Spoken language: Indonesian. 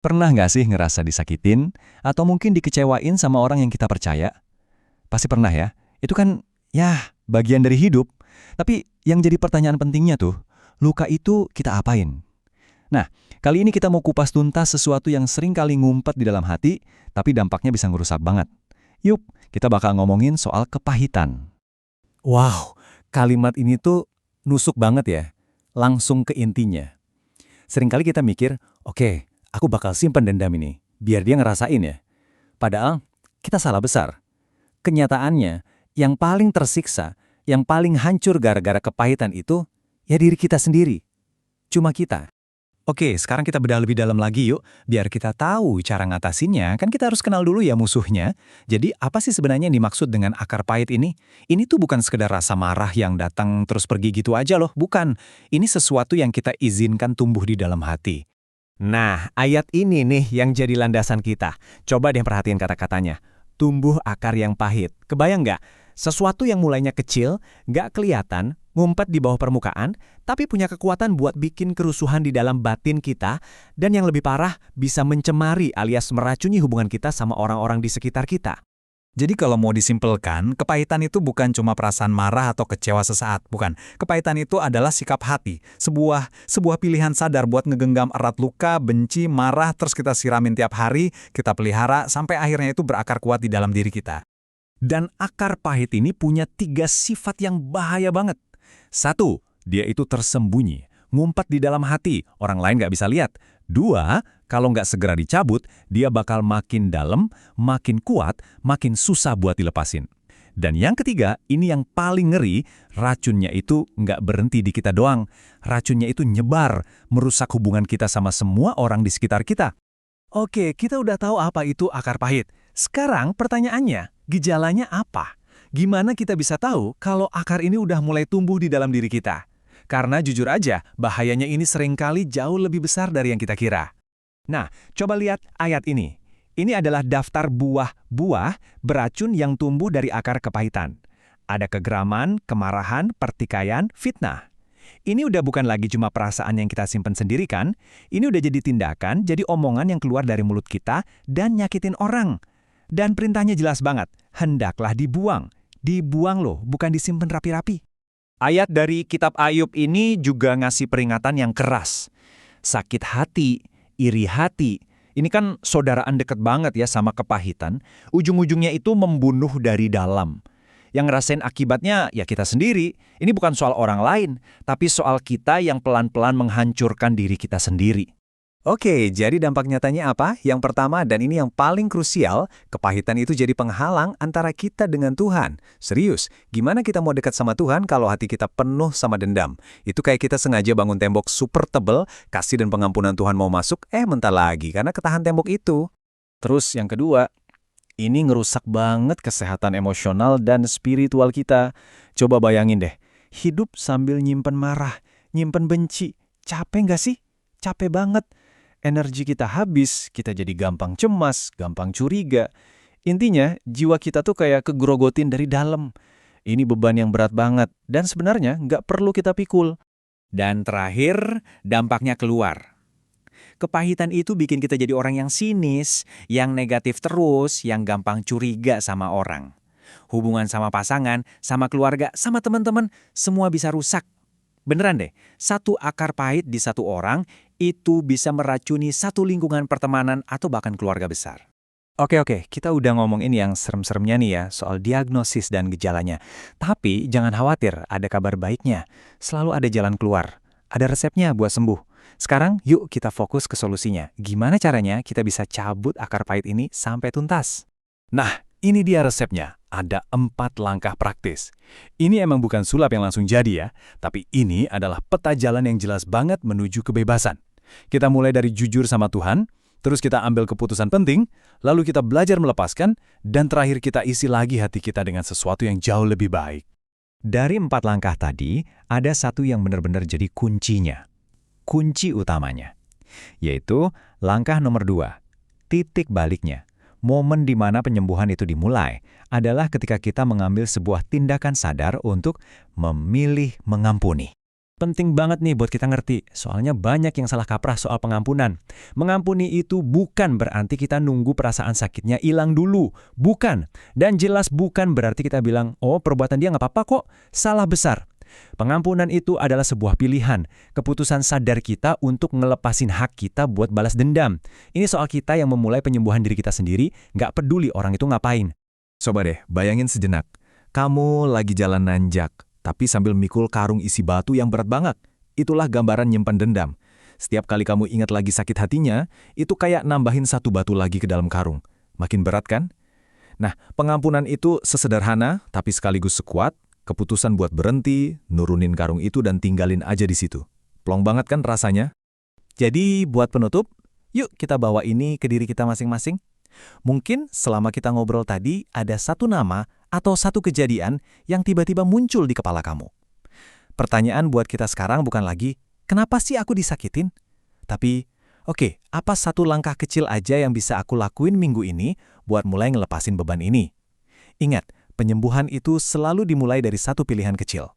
Pernah nggak sih ngerasa disakitin, atau mungkin dikecewain sama orang yang kita percaya? Pasti pernah ya. Itu kan, ya, bagian dari hidup. Tapi yang jadi pertanyaan pentingnya tuh, luka itu kita apain? Nah, kali ini kita mau kupas tuntas sesuatu yang sering kali ngumpet di dalam hati, tapi dampaknya bisa ngerusak banget. Yuk, kita bakal ngomongin soal kepahitan. Wow, kalimat ini tuh nusuk banget ya. Langsung ke intinya. Seringkali kita mikir, oke, aku bakal simpan dendam ini, biar dia ngerasain ya. Padahal, kita salah besar. Kenyataannya, yang paling tersiksa, yang paling hancur gara-gara kepahitan itu, ya diri kita sendiri. Cuma kita. Oke, sekarang kita bedah lebih dalam lagi yuk, biar kita tahu cara ngatasinnya, kan kita harus kenal dulu ya musuhnya. Jadi apa sih sebenarnya yang dimaksud dengan akar pahit ini? Ini tuh bukan sekedar rasa marah yang datang terus pergi gitu aja loh, bukan. Ini sesuatu yang kita izinkan tumbuh di dalam hati. Nah, ayat ini nih yang jadi landasan kita. Coba deh perhatiin kata-katanya. Tumbuh akar yang pahit. Kebayang nggak? Sesuatu yang mulainya kecil, nggak kelihatan, ngumpet di bawah permukaan, tapi punya kekuatan buat bikin kerusuhan di dalam batin kita, dan yang lebih parah, bisa mencemari alias meracuni hubungan kita sama orang-orang di sekitar kita. Jadi kalau mau disimpelkan, kepahitan itu bukan cuma perasaan marah atau kecewa sesaat, bukan. Kepahitan itu adalah sikap hati, sebuah pilihan sadar buat ngegenggam erat luka, benci, marah, terus kita siramin tiap hari, kita pelihara, sampai akhirnya itu berakar kuat di dalam diri kita. Dan akar pahit ini punya 3 sifat yang bahaya banget. 1, dia itu tersembunyi, ngumpet di dalam hati, orang lain nggak bisa lihat. 2, kalau nggak segera dicabut, dia bakal makin dalam, makin kuat, makin susah buat dilepasin. Dan yang ketiga, ini yang paling ngeri, racunnya itu nggak berhenti di kita doang. Racunnya itu nyebar, merusak hubungan kita sama semua orang di sekitar kita. Oke, kita udah tahu apa itu akar pahit. Sekarang pertanyaannya, gejalanya apa? Gimana kita bisa tahu kalau akar ini udah mulai tumbuh di dalam diri kita? Karena jujur aja, bahayanya ini seringkali jauh lebih besar dari yang kita kira. Nah, coba lihat ayat ini. Ini adalah daftar buah-buah beracun yang tumbuh dari akar kepahitan. Ada kegeraman, kemarahan, pertikaian, fitnah. Ini udah bukan lagi cuma perasaan yang kita simpen sendiri kan? Ini udah jadi tindakan, jadi omongan yang keluar dari mulut kita dan nyakitin orang. Dan perintahnya jelas banget, hendaklah dibuang. Dibuang loh, bukan disimpan rapi-rapi. Ayat dari kitab Ayub ini juga ngasih peringatan yang keras. Sakit hati, iri hati, ini kan saudaraan deket banget ya sama kepahitan. Ujung-ujungnya itu membunuh dari dalam. Yang ngerasain akibatnya ya kita sendiri. Ini bukan soal orang lain, tapi soal kita yang pelan-pelan menghancurkan diri kita sendiri. Oke, jadi dampak nyatanya apa? Yang pertama, dan ini yang paling krusial, kepahitan itu jadi penghalang antara kita dengan Tuhan. Serius, gimana kita mau dekat sama Tuhan kalau hati kita penuh sama dendam? Itu kayak kita sengaja bangun tembok super tebel, kasih dan pengampunan Tuhan mau masuk, mentar lagi karena ketahan tembok itu. Terus yang kedua, ini ngerusak banget kesehatan emosional dan spiritual kita. Coba bayangin deh, hidup sambil nyimpen marah, nyimpen benci. Capek nggak sih? Capek banget. Energi kita habis, kita jadi gampang cemas, gampang curiga. Intinya, jiwa kita tuh kayak kegrogotin dari dalam. Ini beban yang berat banget, dan sebenarnya nggak perlu kita pikul. Dan terakhir, dampaknya keluar. Kepahitan itu bikin kita jadi orang yang sinis, yang negatif terus, yang gampang curiga sama orang. Hubungan sama pasangan, sama keluarga, sama teman-teman, semua bisa rusak. Beneran deh, satu akar pahit di satu orang itu bisa meracuni satu lingkungan pertemanan atau bahkan keluarga besar. Oke, kita udah ngomongin yang serem-seremnya nih ya, soal diagnosis dan gejalanya. Tapi jangan khawatir, ada kabar baiknya. Selalu ada jalan keluar. Ada resepnya buat sembuh. Sekarang yuk kita fokus ke solusinya. Gimana caranya kita bisa cabut akar pahit ini sampai tuntas? Nah, ini dia resepnya. Ada 4 langkah praktis. Ini emang bukan sulap yang langsung jadi ya, tapi ini adalah peta jalan yang jelas banget menuju kebebasan. Kita mulai dari jujur sama Tuhan, terus kita ambil keputusan penting, lalu kita belajar melepaskan, dan terakhir kita isi lagi hati kita dengan sesuatu yang jauh lebih baik. Dari 4 langkah tadi, ada satu yang benar-benar jadi kuncinya. Kunci utamanya. Yaitu langkah nomor 2, titik baliknya. Momen di mana penyembuhan itu dimulai adalah ketika kita mengambil sebuah tindakan sadar untuk memilih mengampuni. Penting banget nih buat kita ngerti, soalnya banyak yang salah kaprah soal pengampunan. Mengampuni itu bukan berarti kita nunggu perasaan sakitnya hilang dulu. Bukan. Dan jelas bukan berarti kita bilang, oh perbuatan dia nggak apa-apa kok. Salah besar. Pengampunan itu adalah sebuah pilihan, keputusan sadar kita untuk ngelepasin hak kita buat balas dendam. Ini soal kita yang memulai penyembuhan diri kita sendiri, nggak peduli orang itu ngapain. Coba deh, bayangin sejenak. Kamu lagi jalan nanjak, tapi sambil mikul karung isi batu yang berat banget. Itulah gambaran nyimpan dendam. Setiap kali kamu ingat lagi sakit hatinya, itu kayak nambahin satu batu lagi ke dalam karung. Makin berat kan? Nah, pengampunan itu sesederhana, tapi sekaligus sekuat, keputusan buat berhenti, nurunin karung itu dan tinggalin aja di situ. Plong banget kan rasanya? Jadi buat penutup, yuk kita bawa ini ke diri kita masing-masing. Mungkin selama kita ngobrol tadi ada satu nama atau satu kejadian yang tiba-tiba muncul di kepala kamu. Pertanyaan buat kita sekarang bukan lagi, kenapa sih aku disakitin? Tapi, oke, apa satu langkah kecil aja yang bisa aku lakuin minggu ini buat mulai ngelepasin beban ini? Ingat, penyembuhan itu selalu dimulai dari satu pilihan kecil.